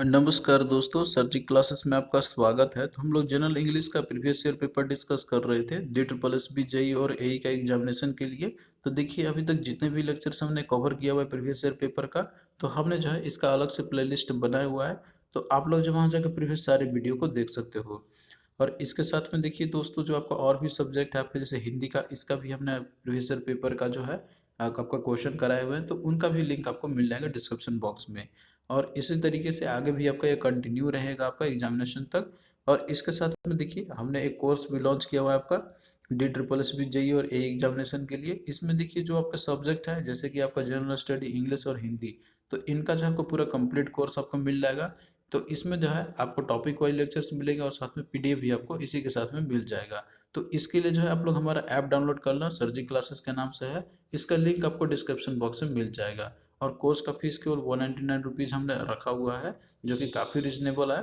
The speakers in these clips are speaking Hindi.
नमस्कार दोस्तों, सर जी क्लासेस में आपका स्वागत है। तो हम लोग जनरल इंग्लिश का प्रीवियस ईयर पेपर डिस्कस कर रहे थे DSSB जेई और एई का एग्जामिनेशन के लिए। तो देखिए अभी तक जितने भी लेक्चर्स हमने कवर किया हुआ है प्रीवियस ईयर पेपर का, तो हमने जो है इसका अलग से प्लेलिस्ट बनाया हुआ है। तो आप लोग जो वहाँ जाकर प्रीवियस सारे वीडियो को देख सकते हो। और इसके साथ में देखिए दोस्तों, जो आपका और भी सब्जेक्ट है आपके, जैसे हिंदी का, इसका भी हमने प्रीवियस ईयर पेपर का जो है आपका क्वेश्चन कराए हुए हैं, तो उनका भी लिंक आपको मिल जाएगा डिस्क्रिप्शन बॉक्स में। और इसी तरीके से आगे भी आपका ये कंटिन्यू रहेगा आपका एग्जामिनेशन तक। और इसके साथ में देखिए हमने एक कोर्स भी लॉन्च किया हुआ है आपका DSSB जेई और ए एग्जामिनेशन के लिए। इसमें देखिए जो आपका सब्जेक्ट है, जैसे कि आपका जनरल स्टडी, इंग्लिश और हिंदी, तो इनका जो आपको पूरा कंप्लीट कोर्स आपको मिल जाएगा। तो इसमें जो है आपको टॉपिक वाइज लेक्चर्स मिलेगा और साथ में PDF भी आपको इसी के साथ में मिल जाएगा। तो इसके लिए जो है आप लोग हमारा ऐप डाउनलोड कर लो, सर जी क्लासेस के नाम से है। इसका लिंक आपको डिस्क्रिप्शन बॉक्स में मिल जाएगा। और कोर्स का फीस केवल 199 रुपीज़ हमने रखा हुआ है, जो कि काफ़ी रिजनेबल है।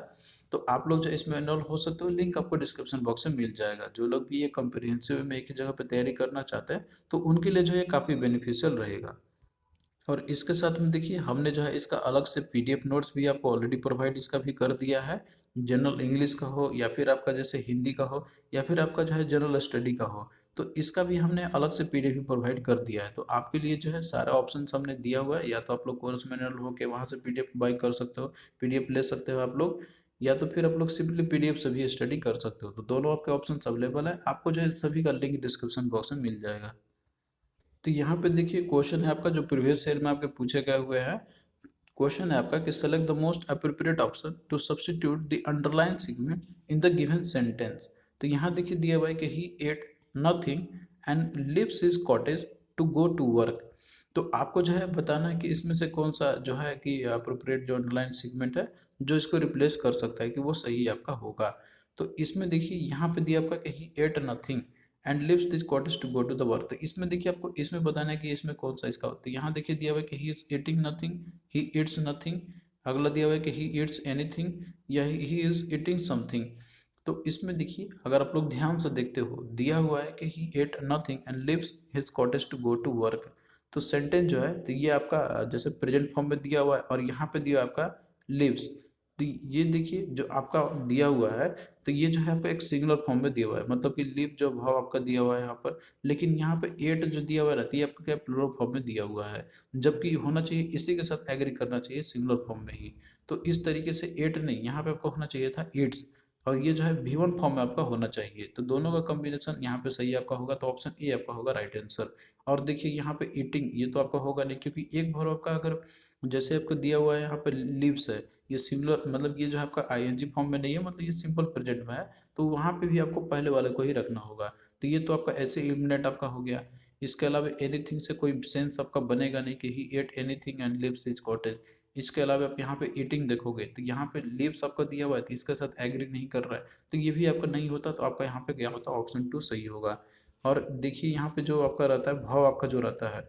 तो आप लोग जो इसमें एनरोल हो सकते हो, लिंक आपको डिस्क्रिप्शन बॉक्स में मिल जाएगा। जो लोग भी ये कॉम्प्रिहेंसिव में एक ही जगह पे तैयारी करना चाहते हैं, तो उनके लिए जो है काफ़ी बेनिफिशियल रहेगा। और इसके साथ में देखिए हमने जो है इसका अलग से PDF नोट्स भी आपको ऑलरेडी प्रोवाइड इसका भी कर दिया है। जनरल इंग्लिश का हो या फिर आपका जैसे हिंदी का हो या फिर आपका जो है जनरल स्टडी का हो, तो इसका भी हमने अलग से PDF भी प्रोवाइड कर दिया है। तो आपके लिए जो है सारा ऑप्शन हमने दिया हुआ है। या तो आप लोग कोर्स में एनरोल होकर वहाँ से PDF बाई कर सकते हो, PDF ले सकते हो आप लोग, या तो फिर आप लोग सिंपली PDF से भी स्टडी कर सकते हो। तो दोनों आपके ऑप्शन अवेलेबल है। आपको जो है सभी का लिंक डिस्क्रिप्शन बॉक्स में मिल जाएगा। तो यहाँ पे देखिए क्वेश्चन है आपका जो प्रीवियस ईयर में आपके पूछे गए हुए हैं। क्वेश्चन है आपका कि select the most appropriate option to substitute the underlined segment in the given sentence. तो यहाँ देखिए दिया हुआ है कि he ate nothing and leaves his cottage to go to work. तो आपको जो है बताना है कि इसमें से कौन सा जो है कि अप्रोप्रिएट जो अंडरलाइन सेगमेंट है, जो इसको रिप्लेस कर सकता है, कि वो सही आपका होगा। तो इसमें देखिए यहाँ पे दिया आपका कि he ate nothing and leaves this cottage to go to the work. तो इसमें देखिए आपको इसमें बताना है कि इसमें कौन सा इसका होता है। यहाँ देखिए दिया हुआ है कि he is eating nothing, he eats nothing. अगला दिया हुआ है कि ही ईट्स एनीथिंग या ही इज ईटिंग समथिंग। तो इसमें देखिए अगर आप लोग ध्यान से देखते हो, दिया हुआ है कि he ate nothing and leaves his cottage to go to work. तो सेंटेंस जो है, तो ये आपका जैसे प्रेजेंट फॉर्म में दिया हुआ है और यहाँ पे दिया हुआ है आपका लिव्स। तो ये देखिए जो आपका दिया हुआ है, तो ये जो है आपका एक सिंगुलर फॉर्म में दिया हुआ है, मतलब कि लिव जो भाव आपका दिया हुआ है यहाँ पर। लेकिन यहाँ पे एट जो दिया हुआ रहती है आपका क्या प्लूरल फॉर्म में दिया हुआ है, जबकि होना चाहिए इसी के साथ एग्री करना चाहिए सिंगुलर फॉर्म में ही। तो इस तरीके से एट नहीं, यहाँ पे आपको होना चाहिए था ईट्स, और ये जो है V1 फॉर्म में आपका होना चाहिए। तो दोनों का कॉम्बिनेशन यहाँ पे सही आपका होगा, तो ऑप्शन ए आपका होगा राइट आंसर। और देखिए यहाँ पे ईटिंग, ये तो आपका होगा नहीं, क्योंकि एक भाव आपका अगर जैसे आपको दिया हुआ है यहाँ पे लिव्स है, ये सिंगुलर मतलब ये जो है आपका ING फॉर्म में नहीं है, मतलब ये सिंपल प्रेजेंट में है। तो वहाँ पे भी आपको पहले वाले को ही रखना होगा। तो ये तो आपका ऐसे एलिमिनेट आपका हो गया। इसके अलावा एनीथिंग से कोई सेंस आपका बनेगा नहीं कि he ate anything and leaves his cottage. इसके अलावा आप यहाँ पे ईटिंग देखोगे, तो यहाँ पे लिव्स आपका दिया हुआ है, तो इसके साथ एग्री नहीं कर रहा है, तो ये भी आपका नहीं होता। तो आपका यहाँ पे क्या होता है, ऑप्शन 2 सही होगा। और देखिए यहाँ पे जो आपका रहता है भाव आपका जो रहता है,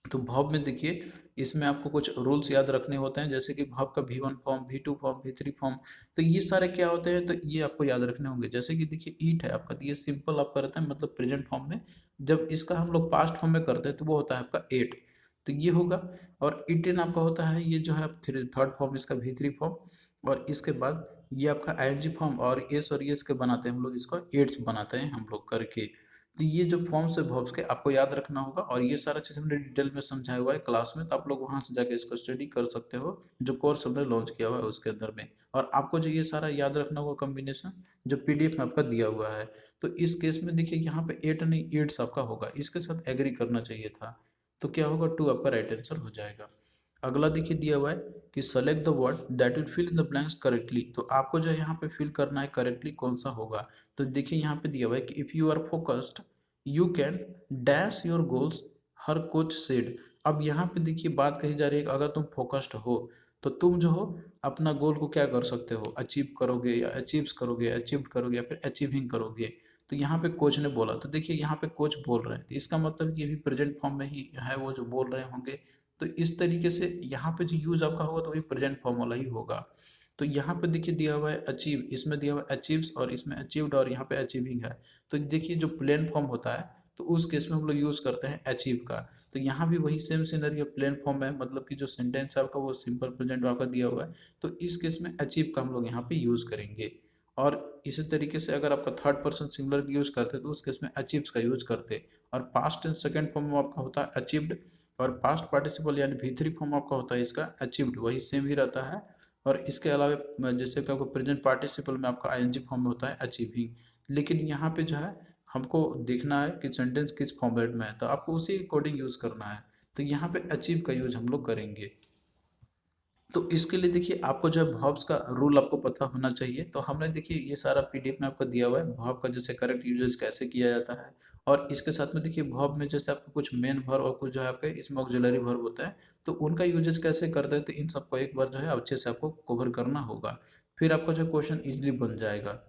तो भाव में देखिए इसमें आपको कुछ रूल्स याद रखने होते हैं, जैसे कि भाव का V1 form, V2 form, V3 form. तो ये सारे क्या होते हैं, तो ये आपको याद रखने होंगे। जैसे कि देखिए ईट है आपका, तो ये सिंपल आपका रहता है, मतलब प्रेजेंट फॉर्म में। जब इसका हम लोग पास्ट फॉर्म में करते हैं तो वो होता है आपका एट, तो ये होगा। और ईटेन आपका होता है, ये जो है थर्ड फॉर्म इसका V3 फॉर्म। और इसके बाद ये आपका ING फॉर्म, और एस और एस के बनाते हैं हम लोग, इसको एट्स बनाते हैं हम लोग करके। तो ये जो फॉर्म्स है वर्ब्स के आपको याद रखना होगा, और ये सारा चीज़ हमने डिटेल में समझाया हुआ है क्लास में, तो आप लोग वहाँ से जाके इसको स्टडी कर सकते हो, जो कोर्स हमने लॉन्च किया हुआ है उसके अंदर में। और आपको जो ये सारा याद रखना होगा कॉम्बिनेशन, जो PDF में आपका दिया हुआ है। तो इस केस में देखिए यहाँ पे एट नहीं एट्स आपका होगा, इसके साथ एग्री करना चाहिए था। तो क्या होगा, 2 आपका राइट आंसर हो जाएगा। अगला देखिए दिया हुआ है कि select the word that will fill in the blanks correctly. तो आपको जो है यहाँ पे फिल करना है करेक्टली कौन सा होगा। तो देखिए यहाँ पे दिया हुआ है कि if you are focused you can dash your goals, her coach said. अब यहाँ पे देखिए बात कही जा रही है कि अगर तुम फोकस्ड हो, तो तुम जो हो अपना गोल को क्या कर सकते हो, अचीव करोगे, या अचीव्स करोगे, अचीव करोगे, या फिर अचीविंग करोगे। तो यहाँ पे कोच ने बोला, तो देखिए यहाँ पे कोच बोल रहे हैं, तो इसका मतलब कि अभी प्रेजेंट फॉर्म में ही है वो जो बोल रहे होंगे। तो इस तरीके से यहाँ पे जो यूज आपका होगा तो वही प्रेजेंट फॉर्म वाला ही होगा। तो यहाँ पे देखिए दिया हुआ है अचीव, इसमें दिया हुआ है अचीव्स, और इसमें अचीव्ड, और यहाँ पे अचीविंग है। तो देखिए जो प्लेन फॉर्म होता है, तो उस केस में हम लोग यूज़ करते हैं अचीव का। तो यहाँ भी वही सेम सिनेरियो प्लेन फॉर्म है, मतलब कि जो सेंटेंस है आपका वो सिंपल प्रेजेंट आपका दिया हुआ है, तो इस केस में अचीव का हम लोग यहाँ पे यूज करेंगे। और इसी तरीके से अगर आपका थर्ड पर्सन सिंगुलर यूज करते तो उस केस में अचीव्स का यूज करते। और पास्ट एंड सेकंड फॉर्म में आपका होता है अचीव्ड, और पास्ट पार्टिसिपल यानी V3 फॉर्म आपका होता है इसका अचीव्ड, वही सेम ही रहता है। और इसके अलावा जैसे कि आपको प्रेजेंट पार्टिसिपल में आपका आईएनजी फॉर्म में होता है अचीविंग। लेकिन यहाँ पे जो है हमको देखना है कि सेंटेंस किस फॉर्मेट में है, तो आपको उसी अकॉर्डिंग यूज करना है। तो यहाँ पे अचीव का यूज हम लोग करेंगे। तो इसके लिए देखिए आपको जो है वर्ब्स का रूल आपको पता होना चाहिए। तो हमने देखिए ये सारा पीडीएफ में आपको दिया हुआ है वर्ब का जैसे करेक्ट यूजेस कैसे किया जाता है। और इसके साथ में देखिए वर्ब में जैसे आपको कुछ मेन वर्ब और कुछ जो है आपके इसमें ऑक्सिलरी वर्ब होता है, तो उनका यूजेस कैसे करते हैं, तो इन सबको एक बार जो है अच्छे से आपको कवर करना होगा, फिर आपका जो क्वेश्चन इजिली बन जाएगा।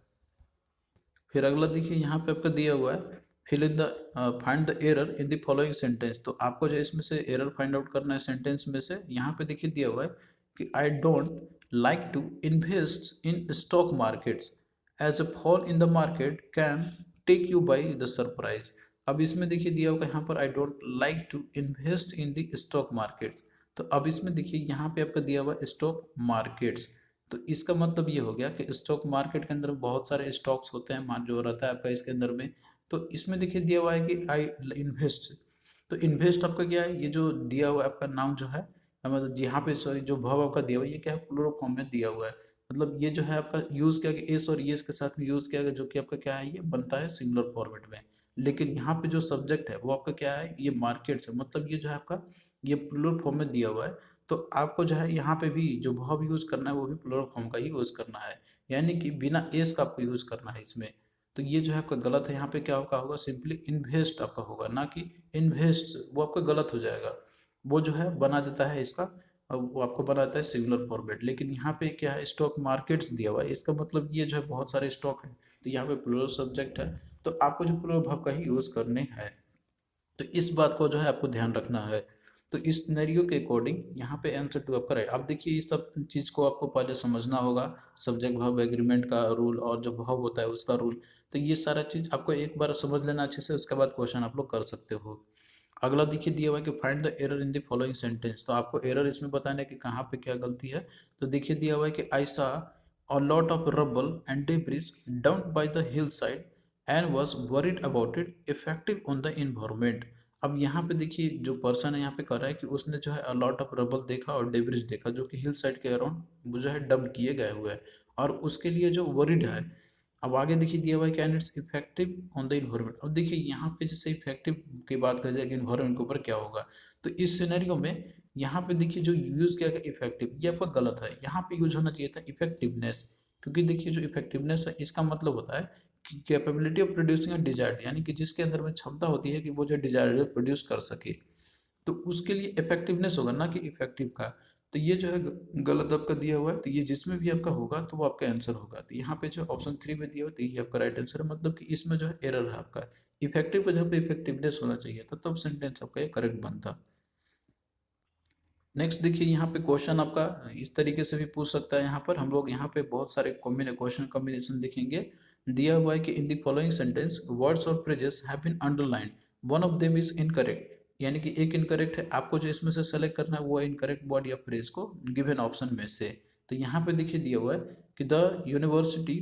फिर अगला देखिए यहाँ पे आपका दिया हुआ है fill in the find the error in the following sentence. तो आपको जो इसमें से एरर फाइंड आउट करना है सेंटेंस में से। यहाँ पे देखिए दिया हुआ है कि I don't like to invest in stock markets as a fall in the market can take you by the surprise. अब इसमें देखिए दिया होगा यहाँ पर I don't like to invest in the stock markets. तो अब इसमें देखिए यहाँ पे आपका दिया हुआ है स्टॉक मार्केट्स। तो इसका मतलब ये हो गया कि स्टॉक मार्केट के अंदर बहुत सारे स्टॉक्स होते हैं, मान जो रहता है आपका इसके अंदर में। तो इसमें देखिए दिया हुआ है कि आई इन्वेस्ट। तो इन्वेस्ट आपका क्या है, ये जो दिया हुआ है आपका नाम जो है, मतलब यहाँ पे सॉरी जो भाव आपका दिया हुआ है ये क्या है, प्लूरल फॉर्म में दिया हुआ है। मतलब ये जो है आपका यूज किया गया एस और येस के साथ में यूज किया गया, जो कि आपका क्या है ये बनता है सिंगुलर फॉर्मेट में। लेकिन यहाँ पे जो सब्जेक्ट है वो आपका क्या है, ये मार्केट है, मतलब ये जो है आपका ये प्लूरल फॉर्म में दिया हुआ है। तो आपको जो है यहाँ पे भी जो वर्ब यूज करना है वो भी प्लूरल फॉर्म का ही यूज करना है, यानी कि बिना एस का आपको यूज करना है इसमें। तो ये जो है आपका गलत है, यहाँ पे क्या होगा होगा सिंपली इन्वेस्ट आपका होगा, ना कि इन्वेस्ट, वो आपका गलत हो जाएगा। वो जो है बना देता है इसका, वो आपको बनाता है सिंगुलर फॉर्मेट। लेकिन यहाँ पे क्या है स्टॉक मार्केट्स दिया हुआ है, इसका मतलब ये जो है बहुत सारे स्टॉक है, तो यहाँ पे प्लूरल सब्जेक्ट है, तो आपको जो प्लूरल वर्ब का ही यूज करने हैं। तो इस बात को जो है आपको ध्यान रखना है। तो इस सिनेरियो के अकॉर्डिंग यहाँ पे आंसर टू आपका राइट। अब देखिए इस सब चीज़ को आपको पहले समझना होगा, सब्जेक्ट वर्ब एग्रीमेंट का रूल और जो वर्ब होता है उसका रूल। तो ये सारा चीज़ आपको एक बार समझ लेना अच्छे से, उसके बाद क्वेश्चन आप लोग कर सकते हो। अगला देखिए दिया हुआ है कि find the error in the following sentence. तो आपको एरर इसमें बताना है कि कहाँ पे क्या गलती है। तो देखिए दिया हुआ है कि I saw a lot of rubble and debris dumped by the hill side and was worried about it effective on the environment. अब यहाँ पे देखिए जो पर्सन है यहाँ पे कर रहा है कि उसने जो है अलॉट ऑफ रबल देखा और डेब्रिस देखा, जो कि हिल साइड के अराउंड वो जो है डंप किए गए हुए हैं, और उसके लिए जो वरीड है। अब आगे देखिए दिया हुआ है can it's effective on the environment. अब देखिए यहाँ पे जैसे इफेक्टिव की बात करें जाए कि इन्वायरमेंट के ऊपर क्या होगा, तो इस सिनेरियो में यहाँ पे देखिए जो यूज किया गया इफेक्टिव, ये आपका गलत है। यहाँ पे यूज होना चाहिए था इफेक्टिवनेस, क्योंकि देखिए जो इफेक्टिवनेस है इसका मतलब होता है कि capability of producing a desired, यानी कि जिसके अंदर में क्षमता होती है कि वो जो डिजायर्ड प्रोड्यूस कर सके, तो उसके लिए इफेक्टिवनेस होगा, ना कि इफेक्टिव का। तो ये जो है गलत आपका दिया हुआ है, तो ये जिसमें भी आपका होगा तो वो आपका आंसर होगा। तो यहाँ पे जो ऑप्शन 3 में दिया हुआ है, तो ये आपका राइट आंसर है, मतलब कि इसमें जो है एरर है आपका। इफेक्टिव का जहाँ पे इफेक्टिवनेस होना चाहिए था तब सेंटेंस आपका ये करेक्ट बनता। नेक्स्ट देखिए यहाँ पे क्वेश्चन आपका इस तरीके से भी पूछ सकता है। यहाँ पर हम लोग यहाँ पे बहुत सारे क्वेश्चन कॉम्बिनेशन देखेंगे। दिया हुआ है कि in the following sentence words और phrases have been underlined, one of them is incorrect. यानी कि एक इनकरेक्ट है, आपको जो इसमें से सेलेक्ट करना है वो इनकरेक्ट वर्ड या फ्रेज को गिवन ऑप्शन में से। तो यहाँ पे देखिए दिया हुआ है कि the university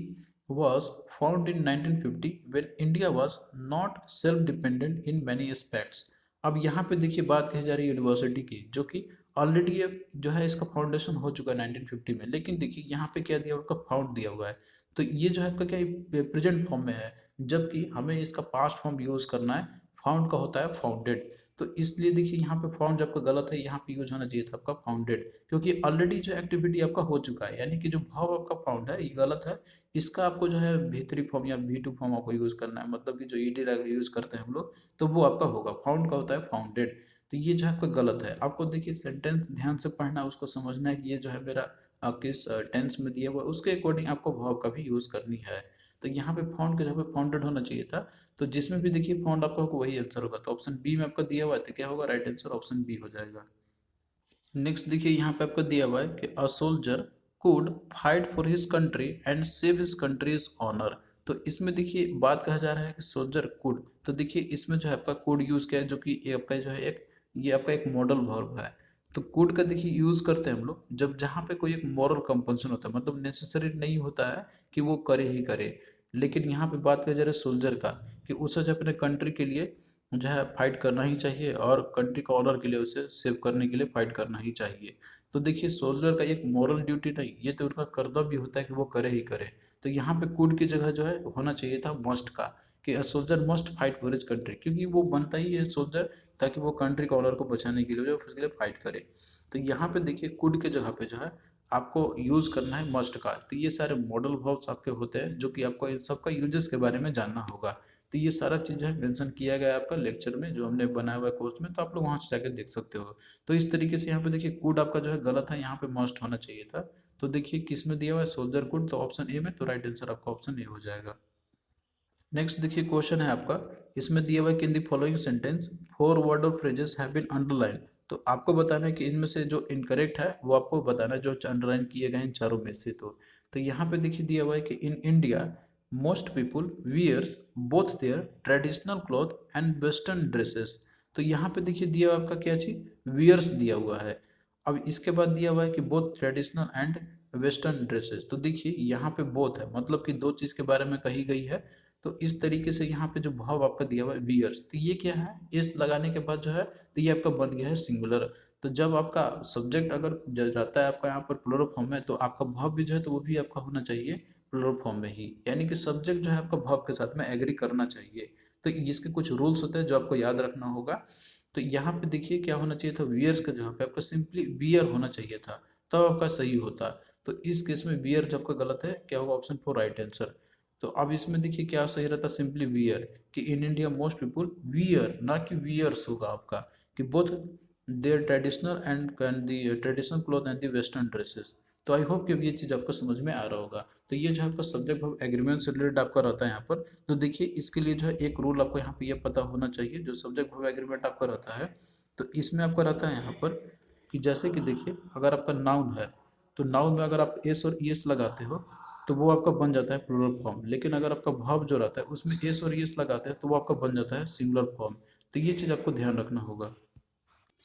was found in 1950 when India was not self-dependent in many aspects। अब यहाँ पे देखिए बात कही जा रही है यूनिवर्सिटी की, जो कि ऑलरेडी ये जो है इसका फाउंडेशन हो चुका है 1950 में। लेकिन देखिए यहाँ पे क्या दिया हुआ है, फाउंड दिया हुआ है, तो ये जो है आपका क्या प्रेजेंट फॉर्म में है, जबकि हमें इसका पास्ट फॉर्म यूज करना है। फाउंड का होता है फाउंडेड। तो इसलिए देखिए यहाँ पे फाउंड आपका गलत है, यहाँ पे यूज होना चाहिए था आपका फाउंडेड, क्योंकि ऑलरेडी जो एक्टिविटी आपका हो चुका है, यानी कि जो भाव आपका फाउंड है ये गलत है। इसका आपको जो है V3 फॉर्म या V2 फॉर्म आपको यूज करना है, मतलब कि जो ईडी यूज करते हैं हम लोग, तो वो आपका होगा। फाउंड का होता है फाउंडेड। तो ये जो है आपका गलत है। आपको देखिए सेंटेंस ध्यान से पढ़ना है, उसको समझना है कि ये जो है मेरा किस टेंस में दिया हुआ है, उसके अकॉर्डिंग आपको वर्ब का भी यूज करनी है। तो यहाँ पे फाउंड के जगह पे फाउंडेड होना चाहिए था। तो जिसमें भी देखिए फाउंड आपका होगा वही आंसर होगा। तो ऑप्शन बी में आपका दिया हुआ है, तो क्या होगा राइट आंसर ऑप्शन बी हो जाएगा। नेक्स्ट देखिए यहाँ पे आपको दिया हुआ है कि a soldier could fight for his country and save his country's honour. तो इसमें देखिए बात कहा जा रहा है कि सोल्जर कुड, तो देखिए इसमें जो है आपका कुड यूज किया है, जो कि ये आपका जो है एक ये आपका एक मॉडल वर्ब है। तो कुड का देखिए यूज़ करते हैं हम लोग जब जहाँ पे कोई एक मॉरल कंपल्सन होता है, मतलब नेसेसरी नहीं होता है कि वो करे ही करे। लेकिन यहाँ पे बात करें जरा सोल्जर का, कि उसे जो अपने कंट्री के लिए जो है फाइट करना ही चाहिए और कंट्री का ऑनर के लिए उसे सेव करने के लिए फाइट करना ही चाहिए। तो देखिए सोल्जर का एक मॉरल ड्यूटी नहीं, ये तो उनका कर्तव्य होता है कि वो करे ही करे। तो यहाँ पे कुड की जगह जो है होना चाहिए था मस्ट का, कि soldier must fight for his country, क्योंकि वो बनता ही है सोल्जर ताकि वो कंट्री का ऑनर को बचाने के लिए जो है उसके लिए फाइट करे। तो यहाँ पे देखिए कुड के जगह पे जो है आपको यूज़ करना है मस्ट का। तो ये सारे मॉडल वर्ब्स आपके होते हैं जो कि आपको इन सबका यूजेस के बारे में जानना होगा। तो ये सारा चीज़ है मेंशन किया गया है आपका लेक्चर में जो हमने बनाया हुआ है कोर्स में, तो आप लोग वहाँ से जाकर देख सकते हो। तो इस तरीके से यहाँ पे देखिए कुड आपका जो है गलत है, यहाँ पे मस्ट होना चाहिए था। तो देखिए किस में दिया हुआ है सोल्जर कुड, तो ऑप्शन ए में, तो राइट आंसर आपका ऑप्शन ए हो जाएगा। नेक्स्ट देखिए क्वेश्चन है आपका, इसमें दिया हुआ है कि in the following sentence four word और फ्रेजेस हैव बीन अंडरलाइन। तो आपको बताना है कि इनमें से जो इनकरेक्ट है वो आपको बताना है जो अंडरलाइन किए गए हैं चारों में से। तो यहाँ पे देखिए दिया हुआ है कि in India most people wears both their traditional cloth and western dresses. तो यहाँ पे देखिए दिया हुआ आपका क्या चीज, वियर्स दिया हुआ है। अब इसके बाद दिया हुआ है कि both traditional and western dresses. तो देखिए यहाँ पे बोथ है, मतलब कि दो चीज के बारे में कही गई है। तो इस तरीके से यहाँ पे जो भाव आपका दिया हुआ है वियर्स, तो ये क्या है, एस लगाने के बाद जो है तो ये आपका बन गया है सिंगुलर। तो जब आपका सब्जेक्ट अगर रहता है आपका यहाँ पर प्लुरल फॉर्म में, तो आपका भाव भी जो है तो वो भी आपका होना चाहिए प्लुरल फॉर्म में ही, यानी कि सब्जेक्ट जो है आपका भाव के साथ में एग्री करना चाहिए। तो इसके कुछ रूल्स होते हैं जो आपको याद रखना होगा। तो यहाँ पे देखिए क्या होना चाहिए था, वियर्स का जगह पे आपका सिंपली वियर होना चाहिए था, तब आपका सही होता। तो इस केस में वियर जब का गलत है, क्या होगा, ऑप्शन फोर राइट आंसर। तो अब इसमें देखिए क्या सही रहता, सिंपली वियर, कि in India most people wear, ना कि वियर्स होगा आपका, कि both their traditional and the traditional cloth and the western dresses. तो आई होप कि अब ये चीज़ आपको समझ में आ रहा होगा। तो ये जो है आपका सब्जेक्ट वर्ब एग्रीमेंट से रिलेटेड आपका रहता है यहाँ पर। तो देखिए इसके लिए जो है एक रूल आपको यहाँ पे ये पता होना चाहिए, जो सब्जेक्ट वर्ब एग्रीमेंट आपका रहता है। तो इसमें आपका रहता है यहाँ पर कि जैसे कि देखिए अगर आपका नाउन है, तो नाउन में अगर आप एस और ईएस लगाते हो तो वो आपका बन जाता है प्लूरल फॉर्म। लेकिन अगर आपका वर्ब जो रहता है उसमें एस और ईएस लगाते हैं तो वो आपका बन जाता है सिंगुलर फॉर्म। तो ये चीज़ आपको ध्यान रखना होगा।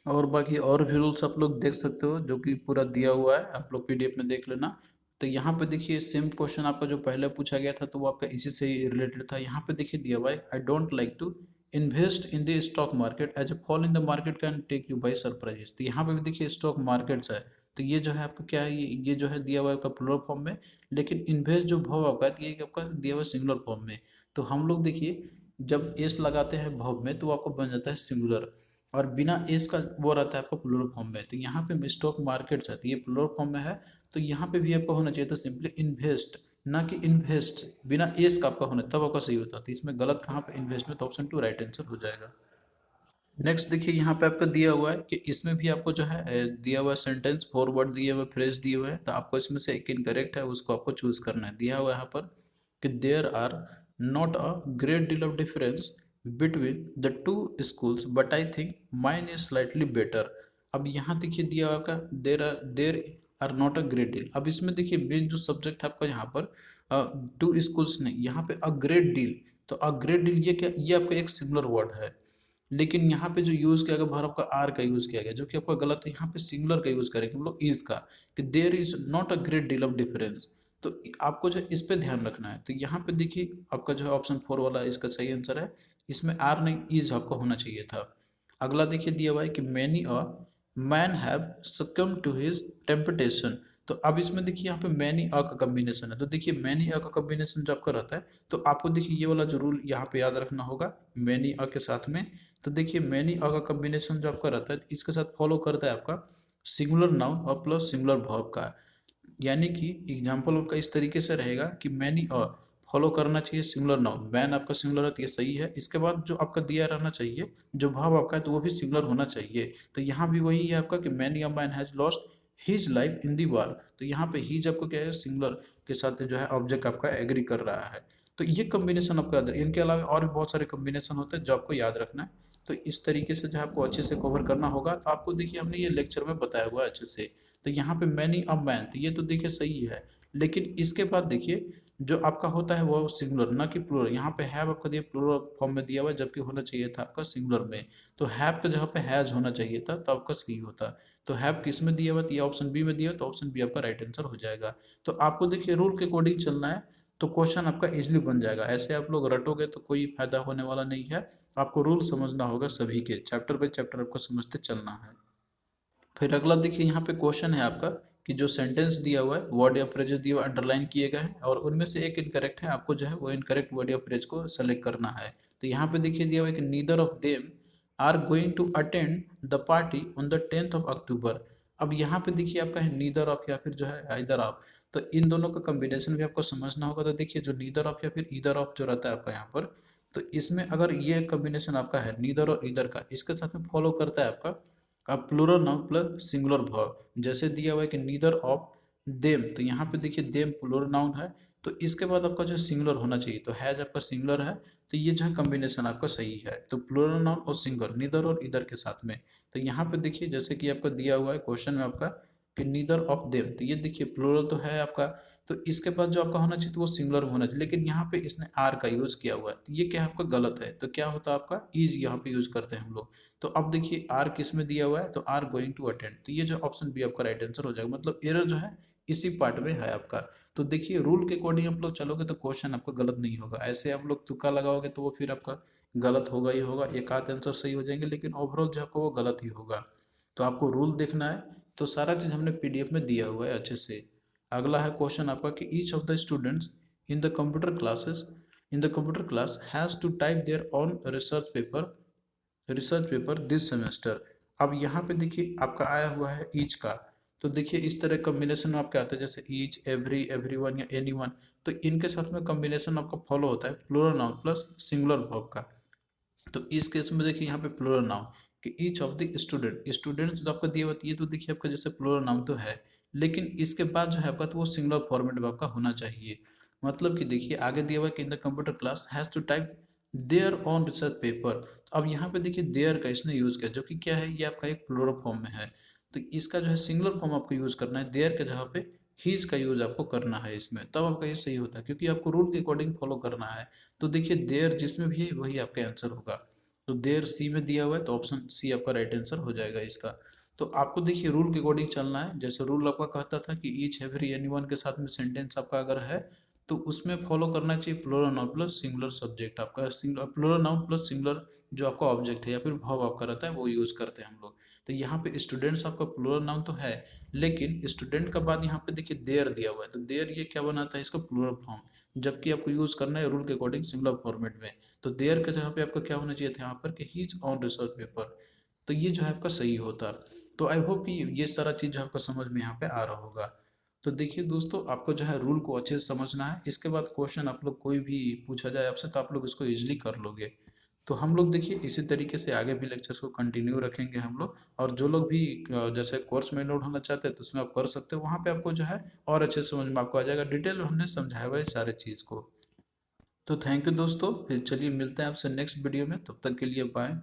और बाकी और भी रूल्स आप लोग देख सकते हो जो कि पूरा दिया हुआ है, आप लोग पीडीएफ में देख लेना। तो यहाँ पे देखिए सेम क्वेश्चन आपका जो पहले पूछा गया था तो वो आपका इसी से ही रिलेटेड था। यहाँ पे देखिए दिया हुआ है, I don't like to invest in the stock market as a fall in the market can take you by surprise. तो यहाँ पे भी देखिए स्टॉक मार्केट्स है, तो ये जो है आपका क्या है, ये जो है दिया हुआ है आपका प्लुरल फॉर्म में। लेकिन इन्वेस्ट जो भाव आपका है, तो ये आपका दिया हुआ है सिंगुलर फॉर्म में। तो हम लोग देखिए जब एस लगाते हैं भाव में तो आपको बन जाता है सिंगुलर, और बिना एस का वो रहता है आपका प्लुरल फॉर्म में। तो यहाँ पे स्टॉक मार्केट है तो ये प्लुरल फॉर्म में है। तो यहाँ पे भी आपका होना चाहिए था सिंपली इन्वेस्ट, ना कि इन्वेस्ट, बिना एस का आपका होना तब आपका सही होता। तो इसमें गलत कहाँ पे, इन्वेस्ट में, तो ऑप्शन टू राइट आंसर हो जाएगा। नेक्स्ट देखिए यहाँ पे आपका दिया हुआ है कि इसमें भी आपको जो है दिया हुआ सेंटेंस फोर वर्ड दिए हुए, फ्रेज दिए हुए हैं, तो आपको इसमें से एक इनकरेक्ट है उसको आपको चूज करना है। दिया हुआ है यहाँ पर कि there are not a great deal of difference between the two schools but I think mine is slightly better. अब यहाँ देखिए दिया हुआ आपका there are not a great deal. अब इसमें देखिए मेन जो सब्जेक्ट है आपका यहाँ पर टू स्कूल्स नहीं, यहाँ पे अ ग्रेट डील। तो अ ग्रेट डील ये क्या, ये आपका एक सिंगुलर वर्ड है। लेकिन यहाँ पे जो यूज किया गया वर्ब का आर का यूज किया गया, जो कि आपका गलत है। यहाँ पे सिंगुलर का यूज करेंगे हम लोग इज का, कि there is not a great deal of difference. तो आपको जो है इस पे ध्यान रखना है। तो यहाँ पे देखिए आपका जो है ऑप्शन फोर वाला इसका सही आंसर है। इसमें आर नहीं इज आपका होना चाहिए था। अगला देखिए दिया हुआ है कि many a man have succumb to his temptation. तो अब इसमें देखिए यहाँ पे मैनी अ का कॉम्बिनेशन है। तो देखिए मैनी अ का कॉम्बिनेशन जो आपका रहता है, तो आपको देखिए ये वाला जो रूल यहाँ पे याद रखना होगा मैनी अ के साथ में। तो देखिए मैनी अ का कॉम्बिनेशन जो आपका रहता है इसके साथ फॉलो करता है आपका सिंगुलर नाउन और प्लस सिंगुलर वर्ब का। यानी कि एग्जाम्पल आपका इस तरीके से रहेगा कि मैनी अ फॉलो करना चाहिए सिंगुलर नाउन, मैन आपका सिंगुलर है तो ये सही है। इसके बाद जो आपका दिया रहना चाहिए जो भाव आपका है तो वो भी सिंगुलर होना चाहिए। तो यहाँ भी वही है आपका कि many a man has lost his life in the war. तो यहाँ पे हिज आपको क्या है, सिंगुलर के साथ जो है ऑब्जेक्ट आपका एग्री कर रहा है। तो ये कॉम्बिनेशन आपका याद है। इनके अलावा और भी बहुत सारे कॉम्बिनेशन होते हैं जो आपको याद रखना है। तो इस तरीके से जो है आपको अच्छे से कवर करना होगा। तो आपको देखिए हमने ये लेक्चर में बताया हुआ है अच्छे से। तो यहाँ पे मैनी अ मैन, तो ये तो देखिए सही है। लेकिन इसके बाद देखिए जो आपका होता है वो सिंगुलर, ना कि प्लूरल। यहाँ पे हैव आपका दिया प्लूरल फॉर्म में दिया हुआ है, जबकि होना चाहिए था आपका सिंगुलर में। तो हैव के जगह पे हैज होना चाहिए था, तो आपका सही होता। तो हैव किस में दिया हुआ, तो ये ऑप्शन बी में दिया हुआ, तो ऑप्शन बी आपका राइट आंसर हो जाएगा। तो आपको देखिए रूल के अकॉर्डिंग चलना है, तो क्वेश्चन आपका इजिली बन जाएगा। ऐसे आप लोग रटोगे तो कोई फायदा होने वाला नहीं है। आपको रूल समझना होगा सभी के, चैप्टर बाई चैप्टर आपको समझते चलना है। फिर अगला देखिए यहाँ पे क्वेश्चन है आपका कि जो सेंटेंस दिया हुआ है, वर्ड या फ्रेजेस दिया हुआ अंडरलाइन किए गए हैं, और उनमें से एक इनकरेक्ट है। आपको जो है वो इनकरेक्ट वर्ड या फ्रेज को सेलेक्ट करना है। तो यहाँ पे देखिए दिया हुआ है कि neither of them are going to attend the party on the 10th of October. अब यहाँ पे देखिए आपका है नीदर ऑफ या फिर जो है आइदर ऑफ। तो इन दोनों का कॉम्बिनेशन भी आपको समझना होगा। तो देखिए जो नीदर ऑफ या फिर ईदर ऑफ जो रहता है आपका यहाँ पर, तो इसमें अगर ये कॉम्बिनेशन आपका है नीदर और ईदर का, इसके साथ में फॉलो करता है आपका अब plural noun plus singular verb. जैसे दिया हुआ है कि नीदर ऑफ देम, तो यहाँ पे देखिए देम प्लूरल नाउन है, तो इसके बाद आपका जो सिंगुलर होना चाहिए, तो हैज आपका सिंगुलर है। तो ये जो है कॉम्बिनेशन आपका सही है। तो प्लूरल नाउन और सिंगुलर, नीदर और इधर के साथ में। तो यहाँ पे देखिए जैसे कि आपका दिया हुआ है क्वेश्चन में आपका कि नीदर ऑफ देम, तो ये देखिए प्लूरल तो है आपका, तो इसके बाद जो आपका होना चाहिए तो वो सिंगुलर होना चाहिए, लेकिन यहाँ पे इसने आर का यूज किया हुआ है, तो ये क्या आपका गलत है। तो क्या होता है आपका इज यहाँ पे यूज करते हैं हम लोग। तो अब देखिए आर किस में दिया हुआ है, तो आर गोइंग टू अटेंड, तो ये जो ऑप्शन बी आपका राइट आंसर हो जाएगा। मतलब एरर जो है इसी पार्ट में है आपका। तो देखिए रूल के अकॉर्डिंग आप लोग चलोगे तो क्वेश्चन आपका गलत नहीं होगा। ऐसे आप लोग तुक्का लगाओगे तो वो फिर आपका गलत होगा ही होगा। एक आध आंसर सही हो जाएंगे, लेकिन ओवरऑल जो आपको वो गलत ही होगा। तो आपको रूल देखना है। तो सारा चीज हमने पीडीएफ में दिया हुआ है अच्छे से। अगला है क्वेश्चन आपका कि each of the students in the computer classes in the computer class has to type their own research paper this semester. अब यहाँ पे देखिए आपका आया हुआ है ईच का। तो देखिए इस तरह कॉम्बिनेशन में आपके आता है, जैसे ईच, एवरी, एवरीवन या एनीवन। तो इनके साथ में कॉम्बिनेशन आपका फॉलो होता है plural noun plus singular verb का। तो इस केस में देखिए यहाँ पे प्लूरल नाउन कि ईच ऑफ द स्टूडेंट्स जो आपका दिया हुआ है, ये तो देखिए आपका जैसे प्लूरल नाउन तो है, लेकिन इसके बाद जो है आपका तो वो सिंगुलर फॉर्मेट में आपका होना चाहिए। मतलब कि देखिए आगे दिया हुआ है कि in the computer class has to type their own research paper. तो अब यहाँ पे देखिए देयर का इसने यूज किया, जो कि क्या है, ये आपका एक प्लूरल फॉर्म में है। तो इसका जो है सिंगुलर फॉर्म आपको यूज करना है, देयर के जगह पे हीज का यूज आपको करना है इसमें, तब आपका ये सही होता है, क्योंकि आपको रूल के अकॉर्डिंग फॉलो करना है। तो देखिए देयर जिसमें भी है वही आपका आंसर होगा। तो देयर सी में दिया हुआ है, तो ऑप्शन सी आपका राइट आंसर हो जाएगा इसका। तो आपको देखिए रूल के अकॉर्डिंग चलना है। जैसे रूल आपका कहता था कि ईच, एवरी, एनीवन के साथ में सेंटेंस आपका अगर है, तो उसमें फॉलो करना चाहिए plural noun plus singular subject आपका, singular plural noun plus singular जो आपका ऑब्जेक्ट है या फिर वर्ब आपका रहता है वो यूज करते हैं हम लोग। तो यहाँ पे स्टूडेंट्स आपका प्लूरल नाउन तो है, लेकिन स्टूडेंट का बाद यहाँ पे देखिए देयर दिया हुआ है, तो देयर ये क्या बनाता है, इसका प्लूरल फॉर्म, जबकि आपको यूज करना है रूल के अकॉर्डिंग सिंगुलर फॉर्मेट में। तो देयर के जगह पे आपका क्या होना चाहिए था यहाँ पर कि हीज ऑन रिसर्च पेपर। तो ये जो है आपका सही होता। तो आई होप ये सारा चीज जो आपका समझ में यहाँ पे आ रहा होगा। तो देखिए दोस्तों, आपको जो है रूल को अच्छे से समझना है। इसके बाद क्वेश्चन आप लोग कोई भी पूछा जाए आपसे तो आप लोग इसको इजिली कर लोगे। तो हम लोग देखिए इसी तरीके से आगे भी लेक्चर्स को कंटिन्यू रखेंगे हम लोग। और जो लोग भी जैसे कोर्स में एनरोल होना चाहते हैं तो उसमें आप कर सकते हो, वहाँ पे आपको जो है और अच्छे से समझ में आपको आ जाएगा। डिटेल में हमने समझाया हुआ है सारे चीज़ को। तो थैंक यू दोस्तों, फिर चलिए मिलते हैं आपसे नेक्स्ट वीडियो में, तब तक के लिए बाय।